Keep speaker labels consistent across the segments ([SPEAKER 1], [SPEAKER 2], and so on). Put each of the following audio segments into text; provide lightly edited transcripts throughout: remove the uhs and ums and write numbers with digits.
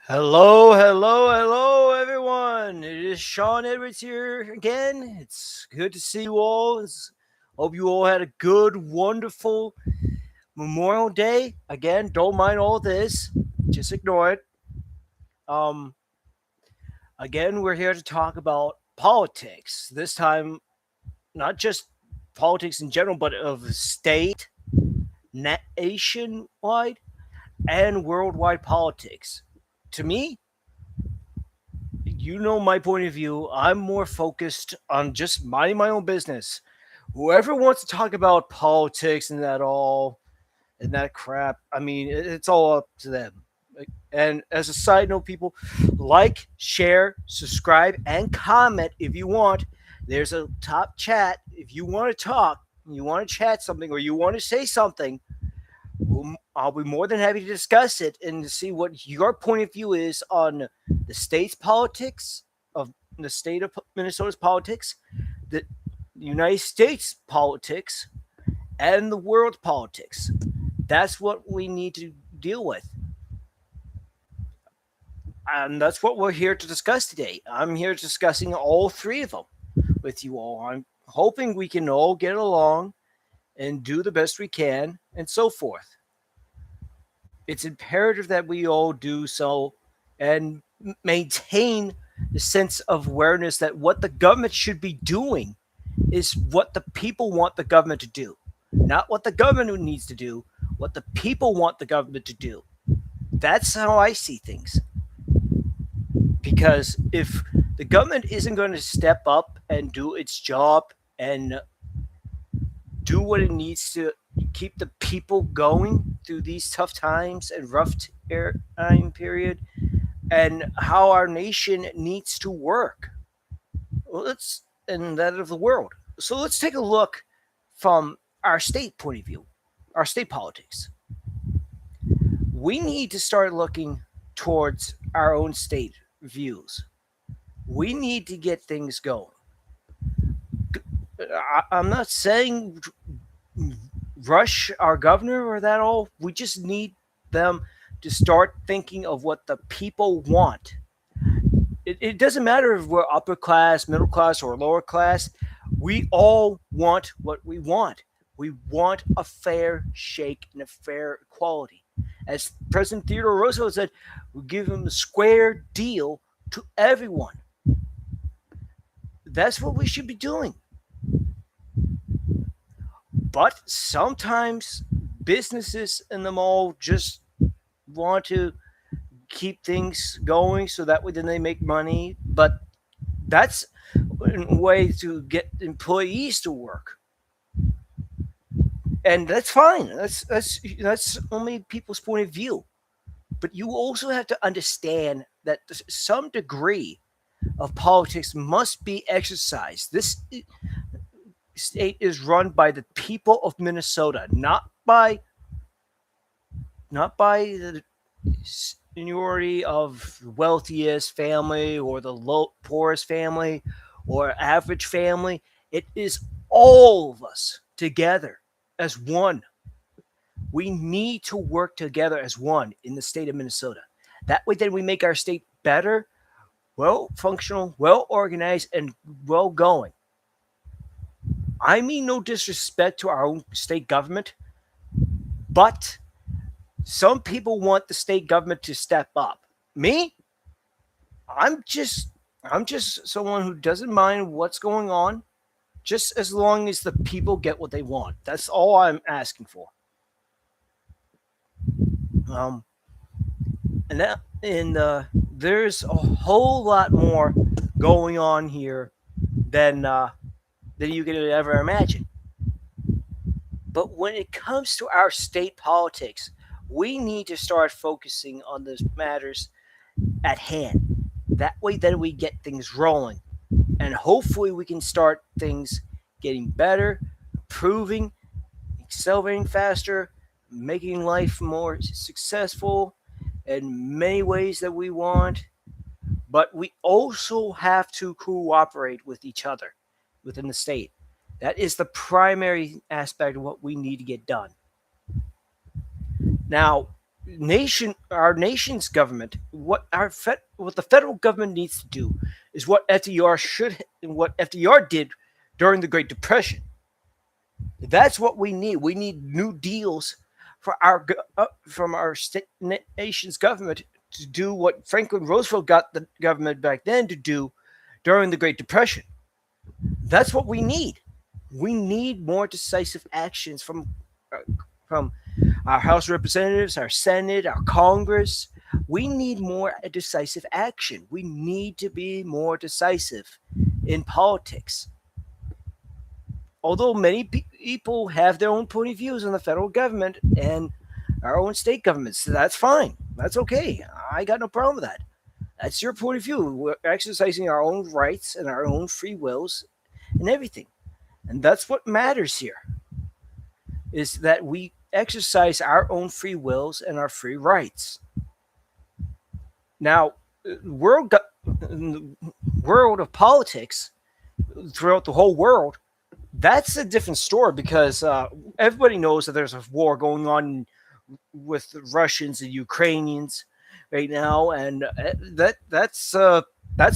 [SPEAKER 1] Hello, hello, hello, everyone. It is Shawn Edwards here again. It's good to see you all. Hope you all had a good, wonderful Memorial Day. Again, don't mind all this, just ignore it. Um, again, we're here to talk about politics. This time, not just politics in general, but of the state, nationwide, and worldwide politics. To me, you know my point of view. I'm more focused on just minding my own business. Whoever wants to talk about politics and that all and that crap, I mean, it's all up to them. And as a side note, people like, share, subscribe, and comment if you want. There's a top chat. If you want to talk, you want to chat something, or you want to say something, I'll be more than happy to discuss it and see what your point of view is on the state's politics of the state of Minnesota's politics, the United States politics, and the world's politics. That's what we need to deal with. And that's what we're here to discuss today. I'm here discussing all three of them with you all. I'm hoping we can all get along and do the best we can and so forth. It's imperative that we all do so and maintain the sense of awareness that what the government should be doing is what the people want the government to do, not what the government needs to do, what the people want the government to do. That's how I see things. Because if the government isn't going to step up and do its job and do what it needs to keep the people going through these tough times and rough time period, and how our nation needs to work. Well, let's and that of the world. So let's take a look from our state point of view, our state politics. We need to start looking towards our own state views. We need to get things going. I'm not saying rush our governor or that all. We just need them to start thinking of what the people want. It doesn't matter if we're upper class, middle class, or lower class. We all want what we want. We want a fair shake and a fair equality. As President Theodore Roosevelt said, we give them a square deal to everyone. That's what we should be doing. But sometimes businesses in the mall just want to keep things going so that way then they make money. But that's a way to get employees to work. And that's fine. That's only people's point of view. But you also have to understand that some degree of politics must be exercised. This state is run by the people of Minnesota, not by the seniority of the wealthiest family or the poorest family or average family. It is all of us together as one. We need to work together as one in the state of Minnesota. That way, then we make our state better, well functional, well organized, and well going. I mean no disrespect to our own state government, but some people want the state government to step up. Me, I'm just someone who doesn't mind what's going on, just as long as the people get what they want. That's all I'm asking for. Um, and there's a whole lot more going on here than than you could ever imagine. But when it comes to our state politics, we need to start focusing on those matters at hand. That way, then we get things rolling. And hopefully, we can start things getting better, improving, accelerating faster, making life more successful in many ways that we want. But we also have to cooperate with each other within the state. That is the primary aspect of what we need to get done. Now, our nation's government, what the federal government needs to do is what FDR should and what FDR did during the Great Depression. That's what we need. We need new deals for from our nation's government to do what Franklin Roosevelt got the government back then to do during the Great Depression. That's what we need. We need more decisive actions from our House of Representatives, our Senate, our Congress. We need more decisive action. We need to be more decisive in politics. Although many people have their own point of views on the federal government and our own state governments, so that's fine. That's okay. I got no problem with that. That's your point of view. We're exercising our own rights and our own free wills and everything. And that's what matters here is that we exercise our own free wills and our free rights. Now, world of politics throughout the whole world, that's a different story because everybody knows that there's a war going on with the Russians and Ukrainians right now, and that's a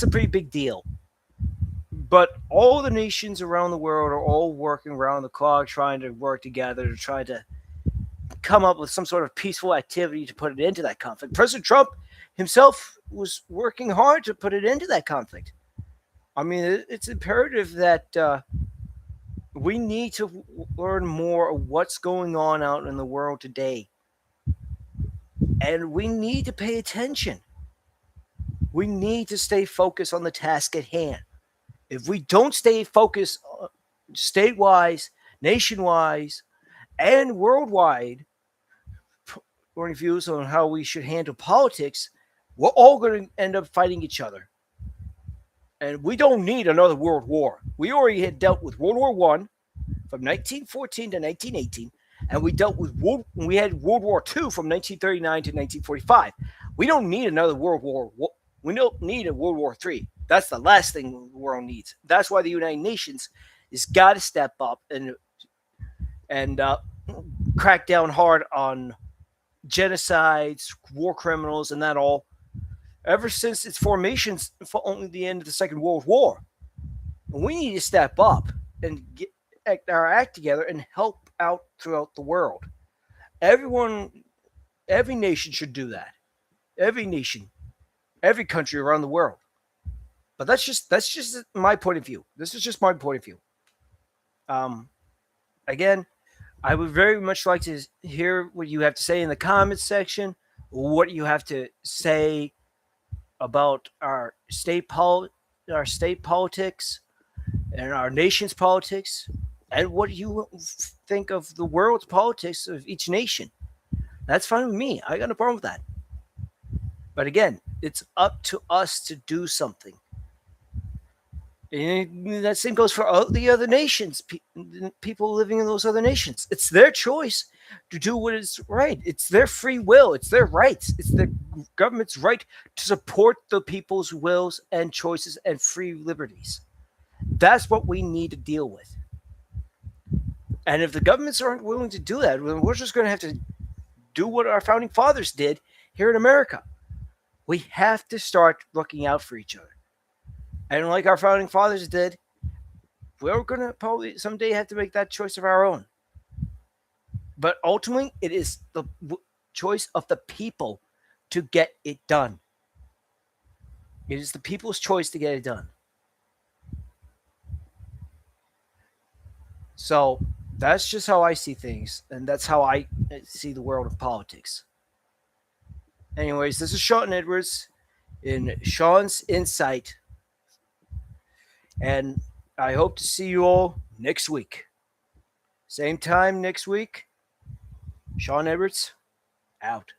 [SPEAKER 1] pretty big deal. But all the nations around the world are all working around the clock, trying to work together to try to come up with some sort of peaceful activity to put it into that conflict. President Trump himself was working hard to put it into that conflict. I mean, it's imperative that we need to learn more of what's going on out in the world today. And we need to pay attention. We need to stay focused on the task at hand. If we don't stay focused state-wise, nation-wise, and worldwide point of views on how we should handle politics, we're all going to end up fighting each other. And we don't need another world war. We already had dealt with World War One from 1914 to 1918, and we had World War II from 1939 to 1945. We don't need another world war. We don't need a World War III. That's the last thing the world needs. That's why the United Nations has got to step up and crack down hard on genocides, war criminals, and that all. Ever since its formation, only the end of the Second World War, we need to step up and get our act together and help out throughout the world. Every nation should do that. Every nation, every country around the world. But that's just my point of view. This is just my point of view. Um, Again, I would very much like to hear what you have to say in the comments section. What you have to say about our state politics and our nation's politics, and what you think of the world's politics of each nation. That's fine with me. I got no problem with that. But again, it's up to us to do something. And that same goes for all the other nations, people living in those other nations. It's their choice to do what is right. It's their free will. It's their rights. It's the government's right to support the people's wills and choices and free liberties. That's what we need to deal with. And if the governments aren't willing to do that, then we're just going to have to do what our founding fathers did here in America. We have to start looking out for each other. And like our founding fathers did, we're going to probably someday have to make that choice of our own. But ultimately, it is the choice of the people to get it done. It is the people's choice to get it done. So that's just how I see things, and that's how I see the world of politics. Anyways, this is Shawn Edwards in Shawn's Insight, and I hope to see you all next week. Same time next week. Shawn Edwards, out.